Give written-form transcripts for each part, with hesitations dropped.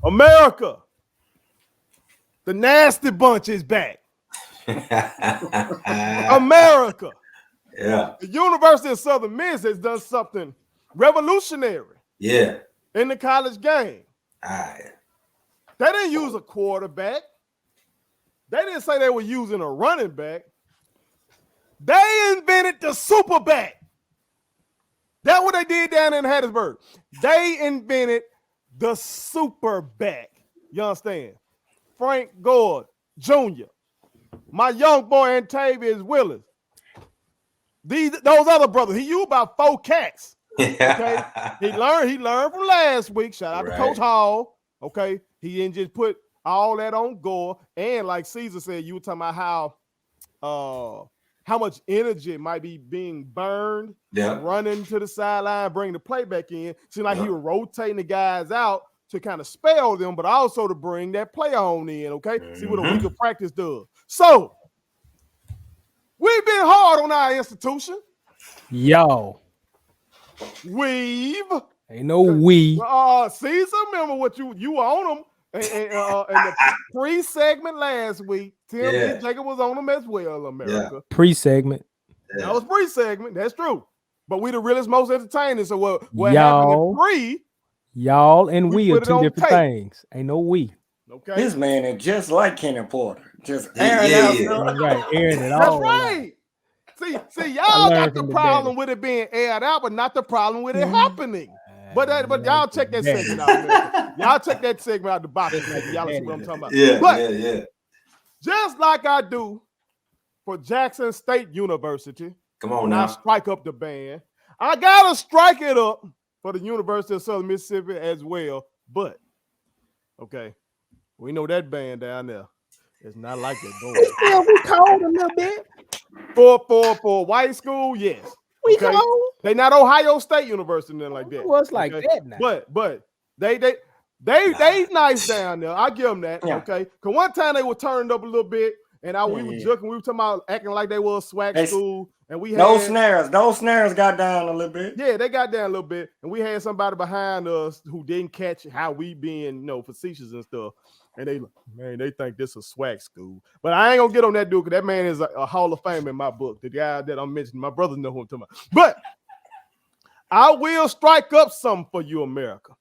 America, the nasty bunch is back. America. Yeah. The University of Southern Miss has done something revolutionary. Yeah. In the college game. All right. They didn't use a quarterback. They didn't say they were using a running back. They invented the Superback. That's what they did down in Hattiesburg. They invented the Superback. You understand? Frank Gore Jr., my young boy Antavius Willis. Those other brothers. He used about 4 cats. Okay. He learned from last week. Shout out to Coach Hall. Okay. He didn't just put all that on Gore. And like Caesar said, you were talking about how much energy might be being burned, running to the sideline, bringing the play back in. Seemed like he was rotating the guys out to kind of spell them, but also to bring that play on in, okay? See what a week of practice does. So, we've been hard on our institution. Yo. Ain't no we. Caesar, remember what you were on them in the pre-segment last week. Tim Jacob was on them as well, America. Yeah. Pre-segment. That was pre-segment. That's true. But we the realest, most entertaining. So what happened in pre? Y'all and we are two different things. Ain't no we. Okay. This man is just like Kenny Porter. Just airing out. Right, airing it all. That's right. See, y'all got the problem with it being aired out, but not the problem with it happening. But y'all check that segment out. Y'all check that segment out the box. Y'all see what I'm talking about. Yeah. Just like I do for Jackson State University. Come on now. I strike up the band. I gotta strike it up for the University of Southern Mississippi as well. But okay, we know that band down there. It's not like that. It's still we cold a little bit. For white school, yes. We cold. They not Ohio State University, nothing like that. Well, it's like that now. But they nice down there. I give them that. Yeah. Okay. Cause one time they were turned up a little bit, and we were joking. We were talking about acting like they were a swag school, and we had no snares. Those snares got down a little bit. Yeah, they got down a little bit, and we had somebody behind us who didn't catch how we being facetious and stuff. And they think this is a swag school. But I ain't gonna get on that dude, because that man is a Hall of Fame in my book. The guy that I'm mentioning, my brothers know who I'm talking about. But I will strike up something for you, America.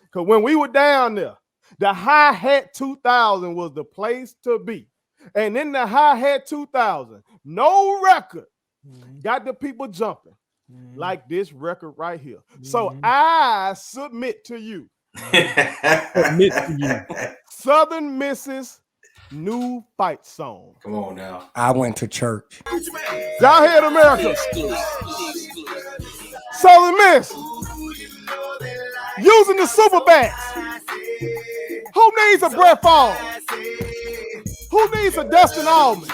Because when we were down there, the Hi-Hat 2000 was the place to be. And in the Hi-Hat 2000, no record got the people jumping like this record right here. So I submit to you. Southern Miss's new fight song. Come on now. I went to church. Y'all hear it, America? Southern Miss using the Superbacks. Who needs a Brett Favre? Who needs a Dustin Allman?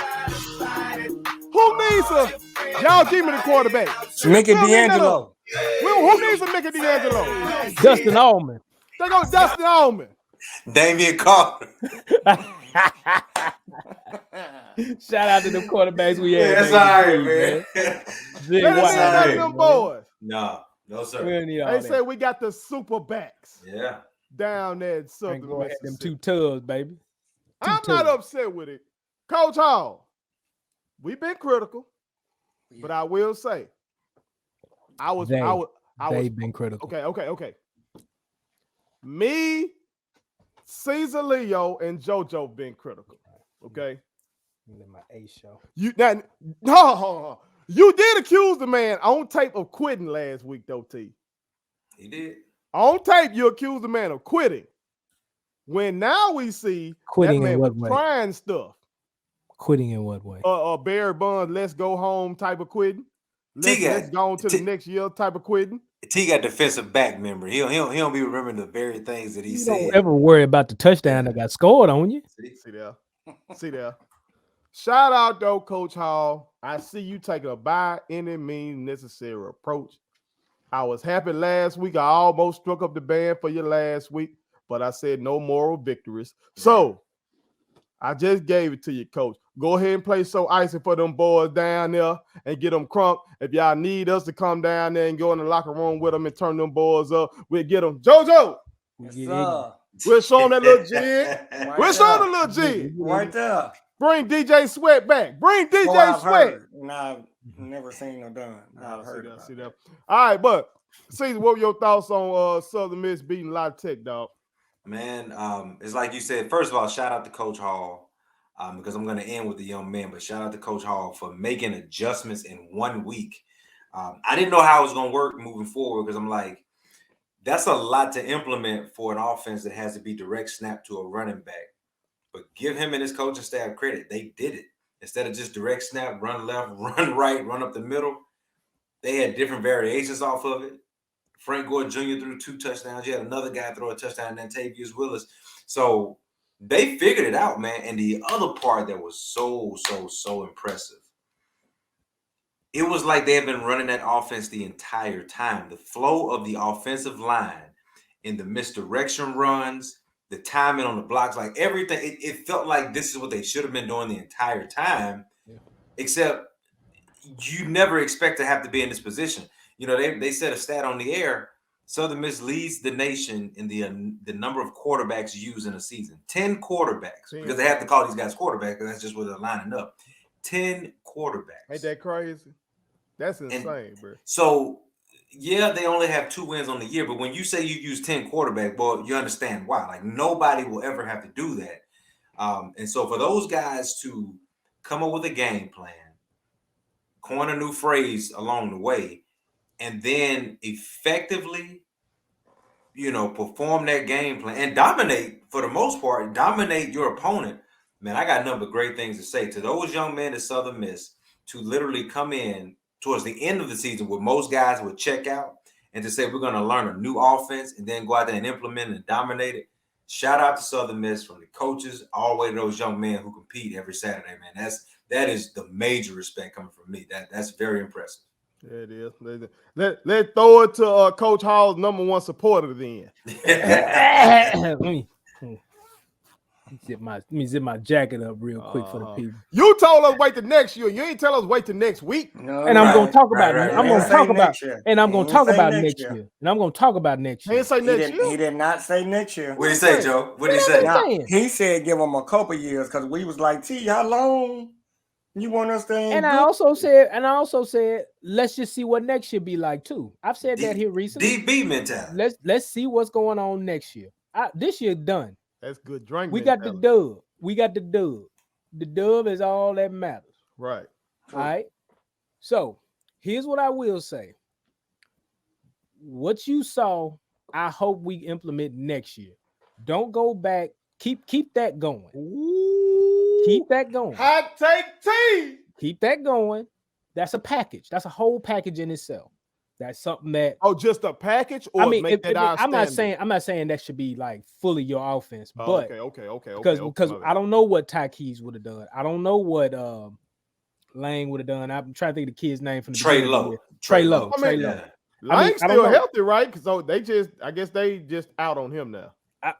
Who needs a y'all give me the quarterback? Mickey D'Angelo. Who needs a Mickey D'Angelo? Dustin Allman. They go Dustin Allman. Damian Carter. Shout out to the quarterbacks we had. That's all right, man. They didn't need them boys. No sir. They say we got the Superbacks. Yeah. Down there in Southern Mississippi. Them 2 tubs, baby. I'm not upset with it. Coach Hall, we've been critical, but I will say, they've been critical. Okay. Me, Caesar Leo, and JoJo been critical. Okay. My A show. You did accuse the man on tape of quitting last week, though, T. He did. On tape, you accused the man of quitting. When now we see quitting that man in what way? Trying stuff. Quitting in what way? Barry Bonds, let's go home type of quitting. Let's go on to the next year type of quitting. T got defensive back memory. He don't be remembering the very things that he said. Don't ever worry about the touchdown that got scored on you. See there. Shout out though, Coach Hall. I see you taking a by any means necessary approach. I was happy last week. I almost struck up the band for you last week, but I said no moral victories. So I just gave it to you, Coach. Go ahead and play So Icy for them boys down there and get them crunk. If y'all need us to come down there and go in the locker room with them and turn them boys up, we'll get them. JoJo! Yes, sir. We'll show him that little jig. We'll show him the little jig. Right there. Bring DJ Sweat back. Bring DJ I've Sweat. heard. No, I've never seen or done. I've heard about that. All right, but Caesar, what were your thoughts on Southern Miss beating La Tech, dog? Man, it's like you said. First of all, shout out to Coach Hall, because I'm going to end with the young man. But shout out to Coach Hall for making adjustments in 1 week. I didn't know how it was going to work moving forward because I'm like, that's a lot to implement for an offense that has to be direct snap to a running back. But give him and his coaching staff credit. They did it. Instead of just direct snap, run left, run right, run up the middle, they had different variations off of it. Frank Gore Jr. threw 2 touchdowns. You had another guy throw a touchdown, and then Tavius Willis. So they figured it out, man. And the other part that was so impressive, it was like they had been running that offense the entire time. The flow of the offensive line in the misdirection runs, the timing on the blocks, like everything, it felt like this is what they should have been doing the entire time, except you never expect to have to be in this position. You know, they said a stat on the air. Southern Miss leads the nation in the number of quarterbacks used in a season. 10 quarterbacks, because they have to call these guys quarterbacks because that's just where they're lining up. 10 quarterbacks. Ain't that crazy? That's insane, bro. So, yeah, they only have 2 wins on the year, but when you say you use 10 quarterbacks, well, you understand why. Like, nobody will ever have to do that. And so for those guys to come up with a game plan, coin a new phrase along the way, and then effectively, you know, perform that game plan and dominate, for the most part, dominate your opponent. Man, I got nothing but great things to say to those young men at Southern Miss to literally come in towards the end of the season where most guys would check out and to say we're going to learn a new offense and then go out there and implement and dominate it. Shout out to Southern Miss, from the coaches all the way to those young men who compete every Saturday, man. That is the major respect coming from me. That's very impressive. Yeah, it is. Let's throw it to Coach Hall's #1 supporter then. Let me zip my jacket up real quick for the people. You told us wait till next year. You ain't tell us wait till next week. No, and I'm gonna talk about it. I'm gonna talk about it. And I'm gonna talk about next year. And I'm gonna talk about next year. He didn't say next year. He did not say next year. What did he say, Joe? What did he say? Now, he said give him a couple years because we was like, T, how long you want us to? And I also said, let's just see what next year be like too. I've said that here recently. DB mentality. Let's see what's going on next year. This year done. That's good drink. We got the dub. We got the dub. The dub is all that matters. Right. All right. So here's what I will say. What you saw, I hope we implement next year. Don't go back. Keep that going. Ooh, keep that going. Hot take tea. Keep that going. That's a package. That's a whole package in itself. That's something that just a package, or I'm not saying that should be like fully your offense, but okay. Because I don't know what Ty Keys would have done. I don't know what Lane would have done. I'm trying to think of the kid's name from the Trey Lowe. Trey Lowe. Lane's still healthy, right? So I guess they just out on him now.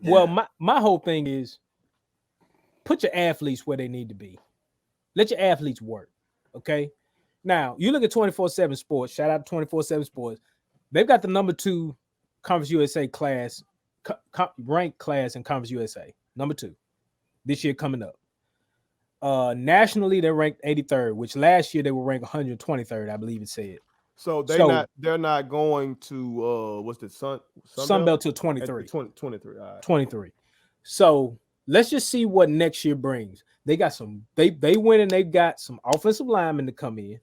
Well, my whole thing is put your athletes where they need to be. Let your athletes work. Okay. Now, you look at 24/7 Sports. Shout out to 24/7 Sports. They've got the #2 Conference USA class, ranked class in Conference USA. #2 this year coming up. Nationally, they're ranked 83rd, which last year they were ranked 123rd, I believe it said. So they're not going to what's the Sunbelt till 23. 23. All right. 23. So let's just see what next year brings. They got they went and they got some offensive linemen to come in.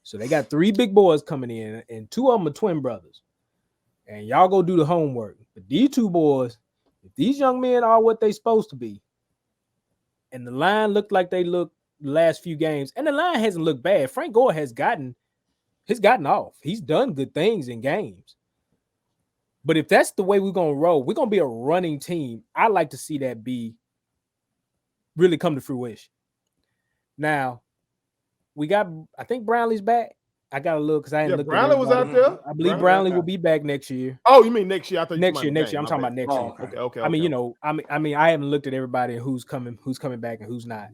So they got 3 big boys coming in, and 2 of them are twin brothers. And y'all go do the homework. But these 2 boys, if these young men are what they supposed to be, and the line looked like they looked the last few games, and the line hasn't looked bad. Frank Gore has gotten off. He's done good things in games. But if that's the way we're going to roll, we're going to be a running team. I like to see that really come to fruition. Now, I think Brownlee's back. I got to look because I didn't look. Brownlee was out there. I believe Brownlee will be back next year. Oh, you mean next year? I thought next year. I'm talking about next year. Okay. I mean, I haven't looked at everybody and who's coming back and who's not.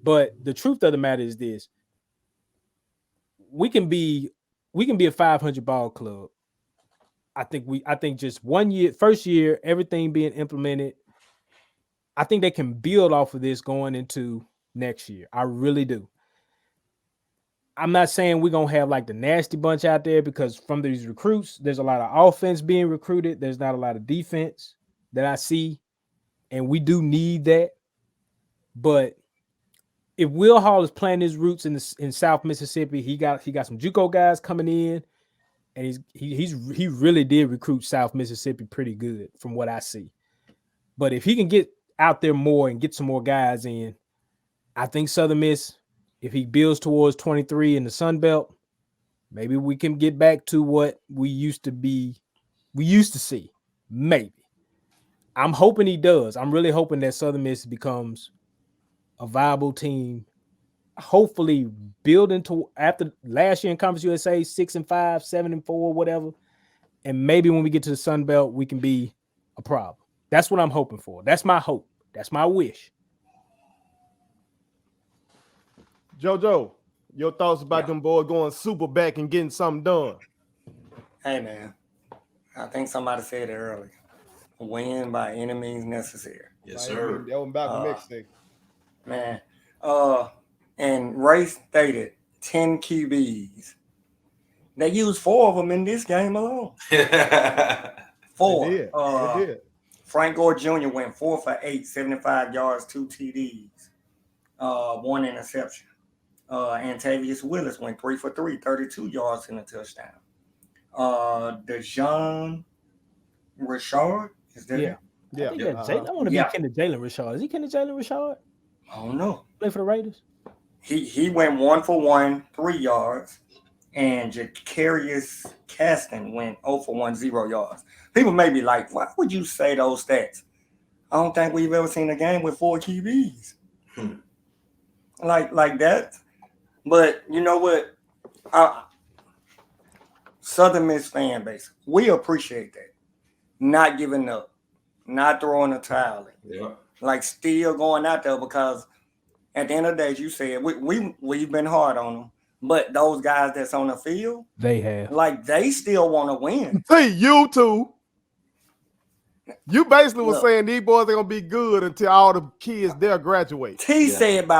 But the truth of the matter is this: we can be a 500 ball club. I think just 1 year, first year, everything being implemented, I think they can build off of this going into next year. I really do. I'm not saying we're going to have like the nasty bunch out there, because from these recruits, there's a lot of offense being recruited. There's not a lot of defense that I see. And we do need that. But if Will Hall is playing his roots in South Mississippi, he got some JUCO guys coming in, and he really did recruit South Mississippi pretty good from what I see. But if he can get out there more and get some more guys in, I think Southern Miss, if he builds towards 23 in the Sun Belt, maybe we can get back to what we used to see. Maybe. I'm hoping he does. I'm really hoping that Southern Miss becomes a viable team. Hopefully building to after last year in Conference USA, 6-5, 7-4, whatever. And maybe when we get to the Sun Belt, we can be a problem. That's what I'm hoping for. That's my hope. That's my wish. JoJo, your thoughts about them boys going super back and getting something done? Hey, man. I think somebody said it earlier. Win by any means necessary. Yes, sir. That was back in Mexico. Man. And Ray stated 10 QBs. They used 4 of them in this game alone. 4. They did. Frank Gore Jr. went 4 for 8, 75 yards, 2 TDs, 1 interception. Antavius Willis went 3 for 3, 32 yards and a touchdown. Dejon Richard, is that it? Yeah. I want to be Kenneth Jalen Richard. Is he Kenneth Jalen Richard? I don't know. Play for the Raiders? He went 1 for 1, 3 yards. And Jacarius Caston went 0 for 1, 0 yards. People may be like, why would you say those stats? I don't think we've ever seen a game with 4 QBs. Like that. But you know what? Southern Miss fan base, we appreciate that. Not giving up. Not throwing a towel in. Yeah. Like still going out there, because at the end of the day, as you said, we've been hard on them. But those guys that's on the field, they have. Like, they still want to win. See, you too. You basically was saying these boys are going to be good until all the kids there graduate. T said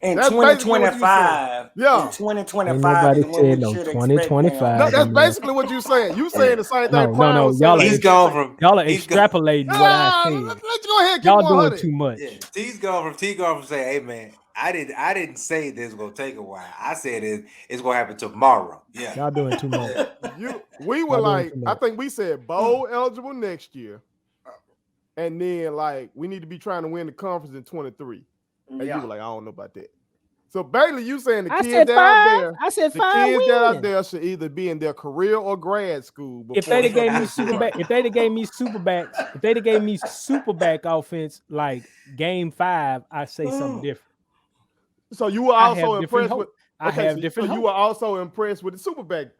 in 2025. Yeah. In 2025. Nobody said no 2025. No, that's basically what you're saying. You saying the same thing. No. Y'all are extrapolating what I said. Let's go ahead. Y'all doing too much. Yeah. T's going from saying, hey, man, I didn't say this is gonna take a while. I said it's gonna happen tomorrow. Yeah, y'all doing too much. We were like, I think we said bowl eligible next year, and then like we need to be trying to win the conference in 23. And you were like, I don't know about that. So Bailey, you saying the kids out there? I said 5 the kids that out there should either be in their career or grad school. If they'd have gave me Superback, if they'd have gave me Superbacks, if they'd have gave me Superback offense like game 5, I say something different. So you were also impressed with. I have different. So you were also impressed with the Superback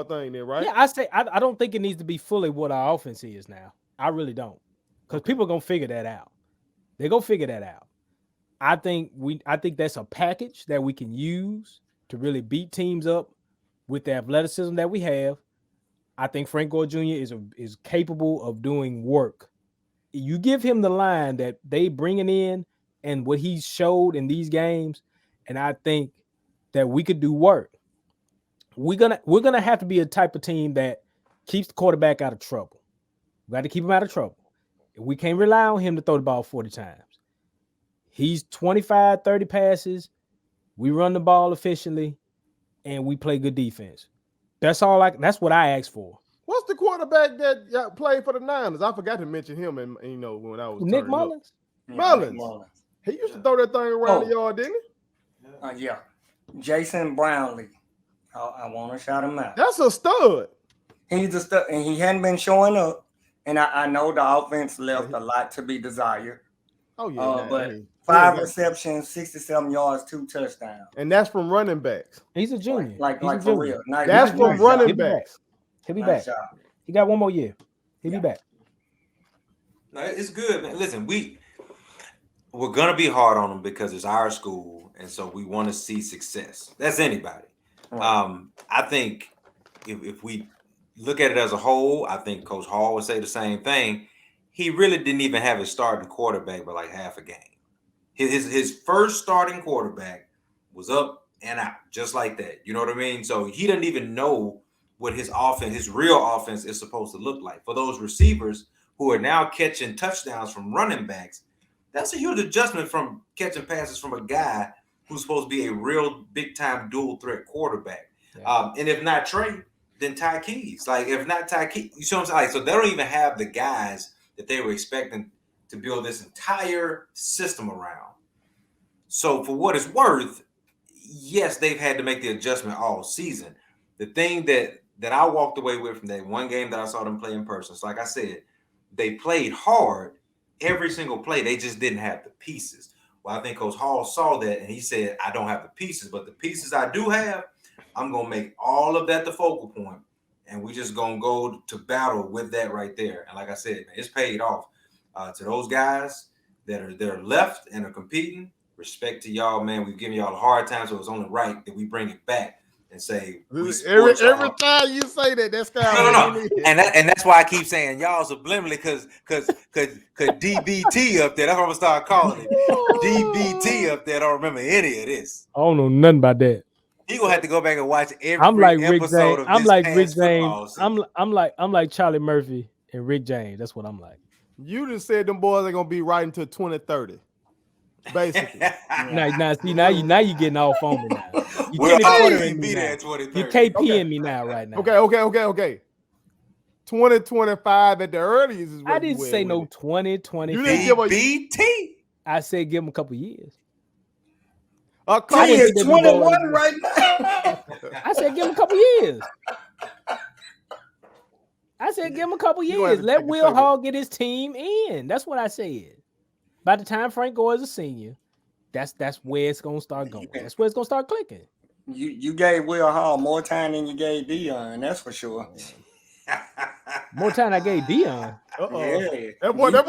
thing, then, right? Yeah, I say I don't think it needs to be fully what our offense is now. I really don't, because people are gonna figure that out. They're gonna figure that out. I think that's a package that we can use to really beat teams up with the athleticism that we have. I think Frank Gore Jr. is capable of doing work. You give him the line that they bringing in and what he showed in these games. And I think that we could do work. We're gonna have to be a type of team that keeps the quarterback out of trouble. We got to keep him out of trouble. We can't rely on him to throw the ball 40 times. He's 25, 30 passes. We run the ball efficiently, and we play good defense. That's what I asked for. What's the quarterback that played for the Niners? I forgot to mention him, and when I was Nick Mullins. Mullins. He used to throw that thing around the yard, didn't he? Yeah. Jason Brownlee. I want to shout him out. That's a stud. He's a stud, and he hadn't been showing up. And I know the offense left a lot to be desired. Oh, yeah. But 5 receptions, 67 yards, 2 touchdowns. And that's from running backs. He's a junior. Like for real. That's from running backs. He'll be back. He got 1 more year. He'll be back. No, it's good, man. Listen, we're gonna be hard on them because it's our school, and so we want to see success. That's anybody. Right. I think if we look at it as a whole, I think Coach Hall would say the same thing. he really didn't even have his starting quarterback by like half a game. His first starting quarterback was up and out, just like that. You know what I mean? So he doesn't even know what his offense, his real offense, is supposed to look like. For those receivers who are now catching touchdowns from running backs, that's a huge adjustment from catching passes from a guy who's supposed to be a real big-time dual-threat quarterback. Yeah. And if not Trey, then Ty Keys. Like, if not Ty Keys, you see what I'm saying? Like, so they don't even have the guys that they were expecting to build this entire system around. So for what it's worth, yes, they've had to make the adjustment all season. The thing that I walked away with from that one game that I saw them play in person, so like I said, they played hard every single play. They just didn't have the pieces. Well, I think Coach Hall saw that, and he said, I don't have the pieces, but the pieces I do have, I'm going to make all of that the focal point, and we just going to go to battle with that right there. And like I said, man, it's paid off. To those guys that are left and are competing, respect to y'all, man. We've given y'all a hard time, so it's only right that we bring it back and say every time you say that, that's kind of no. And that's why I keep saying y'all subliminally, because DBT up there. That's what I'm gonna start calling it. DBT up there. Don't remember any of this. I don't know nothing about that. He gonna have to go back and watch every I'm like episode Rick James. of I'm this like past Rick football James. season. I'm like Charlie Murphy and Rick James. That's what I'm like. You just said them boys are gonna be right until 2030. Basically. Now you getting off on me now. You We'll Kenny always Portering be me there now. at 2030. You KPing me now right now. Okay. 2025 at the earliest is what I didn't say no 2020. You didn't give a DBT. I said give him a couple years. I He didn't is think that 21 right now. I said give him a couple years. I said give him a couple You gonna have years. to Let take a Will second. Hall get his team in. That's what I said. By the time Frank Gore is a senior, that's where it's gonna start going. That's where it's gonna start clicking. You gave Will Hall more time than you gave Dion, that's for sure. More time I gave Dion. Yeah. That boy don't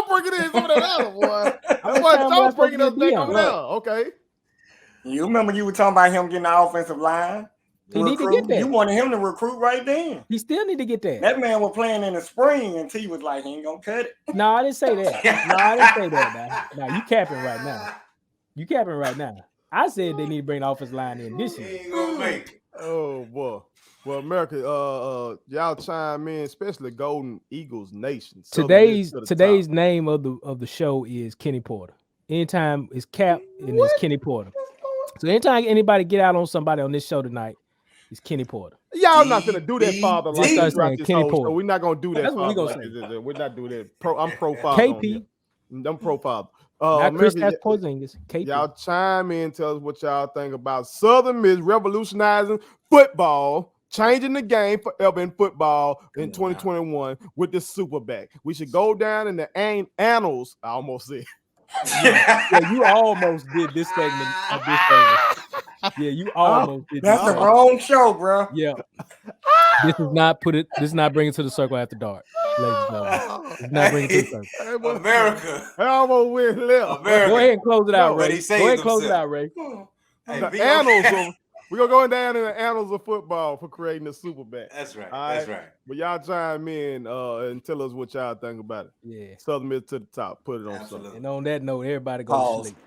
bring it in. Some of that other boy. That boy time don't was I bring it supposed up to be back on? on there. Okay. You remember you were talking about him getting the offensive line? He need to get that. You wanted him to recruit right then. He still need to get that. That man was playing in the spring and T was like, he ain't gonna cut it. No, I didn't say that. No, I didn't say that. Now you capping right now. You capping right now. I said they need to bring the offensive line in this He year. ain't gonna make it. Oh boy. Well, America, y'all chime in, especially Golden Eagles Nation. Today's name of the show is Kenny Porter. Anytime it's Cap and it's Kenny Porter. So anytime anybody get out on somebody on this show tonight, it's Kenny Porter. Y'all not gonna do that, Father. Like Start that throughout saying this Kenny whole Porter. show. We're not gonna do that. That's what we Father, gonna like say. this. We're not doing that. I'm pro Father. KP. I'm pro Father. Not Chris America, Porzingis. KP. y'all chime in, tell us what y'all think about Southern Miss revolutionizing football, changing the game forever in football in 2021 with the Superback. We should go down in the annals. I almost said. Yeah, you almost did this segment of this segment. Yeah, you almost did That's this the wrong show, bro. Yeah. This is not bring it to the circle after dark, ladies and gentlemen. It's not bring it to the circle. America. I almost went left. America. Go ahead and close it out, but Ray. he saved Go ahead and close it himself. out, Ray. Hey, The be annals okay. of we're gonna go down in the annals of football for creating the Superback. That's right. All That's right. right. But y'all chime in and tell us what y'all think about it. Yeah. Southern Miss to the top. Put it on Absolutely. something. And on that note, everybody go to Pause. sleep.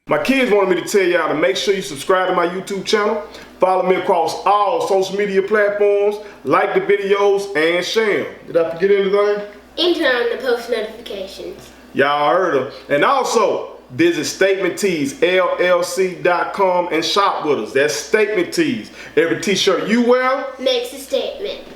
My kids wanted me to tell y'all to make sure you subscribe to my YouTube channel, follow me across all social media platforms, like the videos, and share them. Did I forget anything? And turn on the post notifications. Y'all heard them. And also, visit Statement Tees, LLC.com and shop with us. That's Statement Tees. Every t-shirt you wear, Makes a statement.